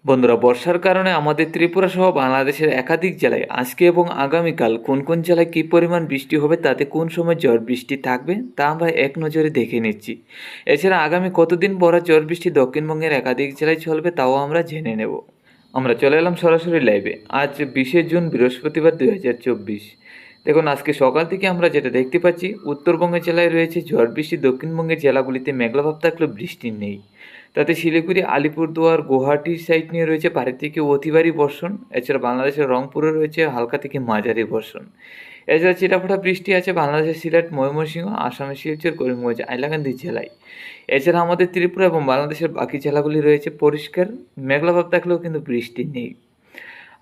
বন্ধুরা, বর্ষার কারণে আমাদের ত্রিপুরা সহ বাংলাদেশের একাধিক জেলায় আজকে এবং আগামীকাল কোন কোন জেলায় কী পরিমাণ বৃষ্টি হবে, তাতে কোন সময় ঝড় বৃষ্টি থাকবে তা আমরা এক নজরে দেখে নিচ্ছি। এছাড়া আগামী কতদিন ভরা ঝড় বৃষ্টি দক্ষিণবঙ্গের একাধিক জেলায় চলবে তাও আমরা জেনে নেব। আমরা চলে এলাম সরাসরি লাইভে। আজ 20শে জুন বৃহস্পতিবার 2024। দেখুন, আজকে সকাল থেকে আমরা যেটা দেখতে পাচ্ছি, উত্তরবঙ্গের জেলায় রয়েছে ঝড় বৃষ্টি, দক্ষিণবঙ্গের জেলাগুলিতে মেঘলাভাব থাকলেও বৃষ্টি নেই। তাতে শিলিগুড়ি, আলিপুরদুয়ার, গুয়াহাটির সাইড নিয়ে রয়েছে ভারী থেকে অতি ভারী বর্ষণ। এছাড়া বাংলাদেশের রংপুরে রয়েছে হালকা থেকে মাঝারি বর্ষণ। এছাড়া ছিটাফোঁটা বৃষ্টি আছে বাংলাদেশের সিলেট, ময়মনসিংহ, আসামের শিলচর, করিমগঞ্জ, হাইলাকান্দি জেলায়। এছাড়া আমাদের ত্রিপুরা এবং বাংলাদেশের বাকি জেলাগুলি রয়েছে পরিষ্কার, মেঘলাভাব থাকলেও কিন্তু বৃষ্টি নেই।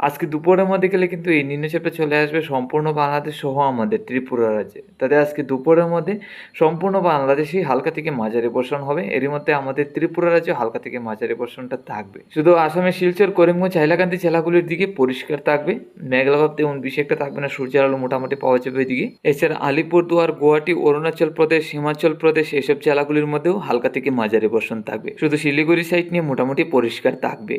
আজকে দুপুরের মধ্যে গেলে কিন্তু এই নিম্নচাপটা চলে আসবে সম্পূর্ণ বাংলাদেশ সহ আমাদের ত্রিপুরা রাজ্যে। তাতে আজকে দুপুরের মধ্যে সম্পূর্ণ বাংলাদেশেই হালকা থেকে মাঝারি বর্ষণ হবে। এরই মধ্যে আমাদের ত্রিপুরা রাজ্যে হালকা থেকে মাঝারি বর্ষণটা থাকবে। শুধু আসামের শিলচর, করিমগঞ্জ, হাইলাকান্দি জেলাগুলির দিকে পরিষ্কার থাকবে, মেঘলাভাব তেমন বেশি একটা থাকবে না, সূর্যের আলো মোটামুটি পাওয়া যাবে ওইদিকে। এছাড়া আলিপুরদুয়ার, গুয়াহাটি, অরুণাচল প্রদেশ, হিমাচল প্রদেশ এসব জেলাগুলির মধ্যেও হালকা থেকে মাঝারি বর্ষণ থাকবে। শুধু শিলিগুড়ি সাইড নিয়ে মোটামুটি পরিষ্কার থাকবে।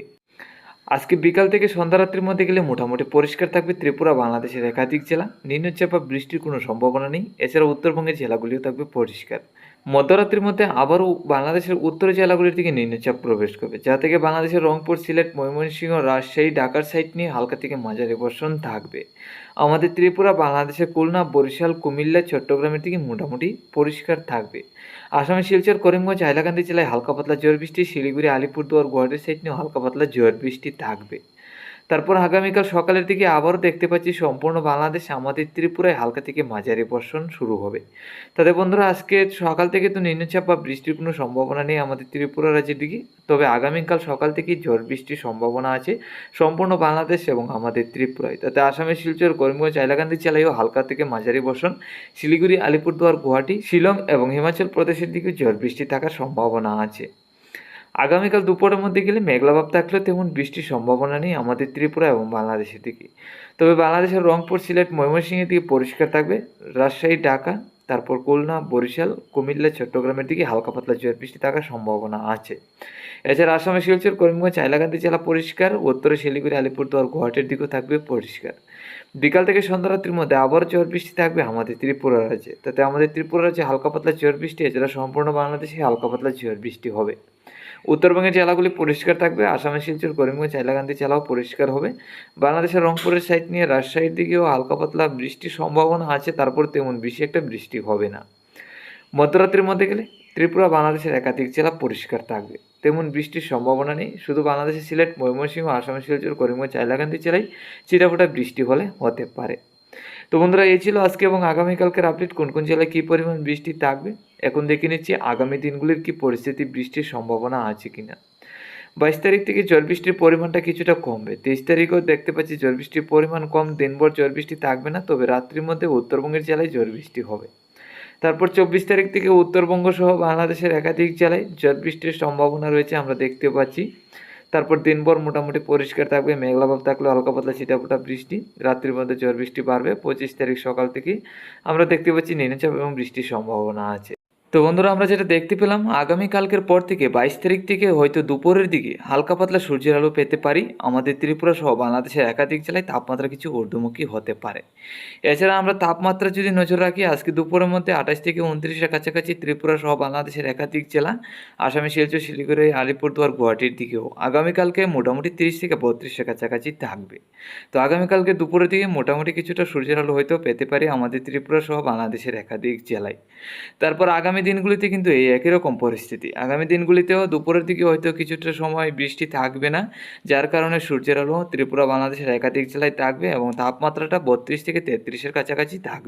আজকে বিকাল থেকে সন্ধ্যা রাত্রির মধ্যে গেলে মোটামুটি পরিষ্কার থাকবে ত্রিপুরা, বাংলাদেশের একাধিক জেলা। নিম্নচাপ বা বৃষ্টির কোনো সম্ভাবনা নেই। এছাড়া উত্তরবঙ্গের জেলাগুলিও থাকবে পরিষ্কার। মধ্যরাত্রির মধ্যে আবারও বাংলাদেশের উত্তর জেলাগুলির দিকে নিম্নচাপ প্রবেশ করবে, যা থেকে বাংলাদেশের রংপুর, সিলেট, ময়মনসিংহ, রাজশাহী, ঢাকার সাইড নিয়ে হালকা থেকে মাঝারি বর্ষণ থাকবে। আমাদের ত্রিপুরা, বাংলাদেশের খুলনা, বরিশাল, কুমিল্লা, চট্টগ্রামের দিকে মোটামুটি পরিষ্কার থাকবে। আসামের শিলচর, করিমগঞ্জ, হাইলাকান্দি জেলায় হালকা পাতলা ঝড় বৃষ্টি, শিলিগুড়ি, আলিপুরদুয়ার, গুয়াহাটির সাইড নিয়েও হালকা পাতলা ঝড় বৃষ্টি থাকবে। তারপর আগামীকাল সকালের দিকে আবারও দেখতে পাচ্ছি সম্পূর্ণ বাংলাদেশে আমাদের ত্রিপুরায় হালকা থেকে মাঝারি বর্ষণ শুরু হবে। তাতে বন্ধুরা, আজকে সকাল থেকে তো নিম্নচাপ বা বৃষ্টির কোনো সম্ভাবনা নেই আমাদের ত্রিপুরা রাজ্যের দিকে। তবে আগামীকাল সকাল থেকেই ঝড় বৃষ্টির সম্ভাবনা আছে সম্পূর্ণ বাংলাদেশ এবং আমাদের ত্রিপুরায়। তাতে আসামের শিলচর, করিমগঞ্জ, হাইলাকান্দি জেলায়ও হালকা থেকে মাঝারি বর্ষণ, শিলিগুড়ি, আলিপুরদুয়ার, গুয়াহাটি, শিলং এবং হিমাচল প্রদেশের দিকে ঝড় বৃষ্টি থাকার সম্ভাবনা আছে। আগামীকাল দুপুরের মধ্যে গেলে মেঘলাভাব থাকলেও তেমন বৃষ্টির সম্ভাবনা নেই আমাদের ত্রিপুরা এবং বাংলাদেশের দিকে। তবে বাংলাদেশের রংপুর, সিলেট, ময়মনসিংহের দিকে পরিষ্কার থাকবে। রাজশাহী, ঢাকা, তারপর খুলনা, বরিশাল, কুমিল্লা, চট্টগ্রামের দিকে হালকা পাতলা ঝড় বৃষ্টি থাকার সম্ভাবনা আছে। এছাড়া আসামের শিলচর, করিমগঞ্জ, হাইলাকান্দি জেলা পরিষ্কার। উত্তরে শিলিগুড়ি, আলিপুরদুয়ার, গুয়াহাটির দিকেও থাকবে পরিষ্কার। বিকাল থেকে সন্ধ্যা রাত্রির মধ্যে আবার ঝড় বৃষ্টি থাকবে আমাদের ত্রিপুরা রাজ্যে। তাতে আমাদের ত্রিপুরা রাজ্যে হালকা পাতলা ঝড় বৃষ্টি, এছাড়া সম্পূর্ণ বাংলাদেশে হালকা পাতলা ঝড় বৃষ্টি হবে। উত্তরবঙ্গের জেলাগুলি পরিষ্কার থাকবে। আসামের শিলচর, করিমগঞ্জ, হাইলাকান্দি জেলাও পরিষ্কার হবে। বাংলাদেশের রংপুরের সাইড নিয়ে রাজশাহীর দিকেও হালকা পাতলা বৃষ্টির সম্ভাবনা আছে, তারপর তেমন বেশি একটা বৃষ্টি হবে না। মধ্যরাত্রির মধ্যে গেলে ত্রিপুরা, বাংলাদেশের একাধিক জেলা পরিষ্কার থাকবে, তেমন বৃষ্টির সম্ভাবনা নেই। শুধু বাংলাদেশের সিলেট, ময়মনসিংহ, আসামের শিলচর, করিমগঞ্জ, হাইলাকান্দি জেলায় ছিটাফোঁটা বৃষ্টি হতে পারে। তো বন্ধুরা, এই ছিল আজকে এবং আগামীকালকের আপডেট, কোন কোন জেলায় কী পরিমাণ বৃষ্টি থাকবে। এখন দেখে নিচ্ছি আগামী দিনগুলির কী পরিস্থিতি, বৃষ্টির সম্ভাবনা আছে কিনা। 22 তারিখ থেকে ঝড় বৃষ্টির পরিমাণটা কিছুটা কমবে। 23 তারিখও দেখতে পাচ্ছি ঝড় বৃষ্টির পরিমাণ কম, দিনভর ঝড় বৃষ্টি থাকবে না, তবে রাত্রির মধ্যে উত্তরবঙ্গের জেলায় ঝড় বৃষ্টি হবে। তারপর 24 তারিখ থেকে উত্তরবঙ্গ সহ বাংলাদেশের একাধিক জেলায় ঝড় বৃষ্টির সম্ভাবনা রয়েছে, আমরা দেখতে পাচ্ছি। তারপর দিনভর মোটামুটি পরিষ্কার থাকবে, মেঘলাভাব থাকলে হালকা পাতলা ছিটাফোঁটা বৃষ্টি, রাত্রির মধ্যে ঝড় বৃষ্টি বাড়বে। 25 তারিখ সকাল থেকে আমরা দেখতে পাচ্ছি নিম্নচাপ এবং বৃষ্টির সম্ভাবনা আছে। তো বন্ধুরা, আমরা যেটা দেখতে পেলাম, আগামীকালকের পর থেকে 22 তারিখ থেকে হয়তো দুপুরের দিকে হালকা পাতলা সূর্যের আলো পেতে পারি আমাদের ত্রিপুরা সহ বাংলাদেশের একাধিক জেলায়। তাপমাত্রা কিছু ঊর্ধ্বমুখী হতে পারে। এছাড়া আমরা তাপমাত্রা যদি নজর রাখি, আজকে দুপুরের মধ্যে 28 থেকে 29-এর কাছাকাছি ত্রিপুরা সহ বাংলাদেশের একাধিক জেলা, আসামে শিলচর, শিলিগুড়ি, আলিপুরদুয়ার, গুয়াহাটির দিকেও আগামীকালকে মোটামুটি 30 থেকে 32-এর কাছাকাছি থাকবে। তো আগামীকালকে দুপুরের দিকে মোটামুটি কিছুটা সূর্যের আলো হয়তো পেতে পারি আমাদের ত্রিপুরা সহ বাংলাদেশের একাধিক জেলায়। তারপর আগামী দিনগুলিতে কিন্তু এই একই রকম পরিস্থিতি। আগামী দিনগুলিতেও দুপুরের দিকে হয়তো কিছুটা সময় বৃষ্টি থাকবে না, যার কারণে সূর্যের আলো ত্রিপুরা, বাংলাদেশের একাধিক জেলায় থাকবে এবং তাপমাত্রাটা 32 থেকে 33-এর কাছাকাছি থাকবে।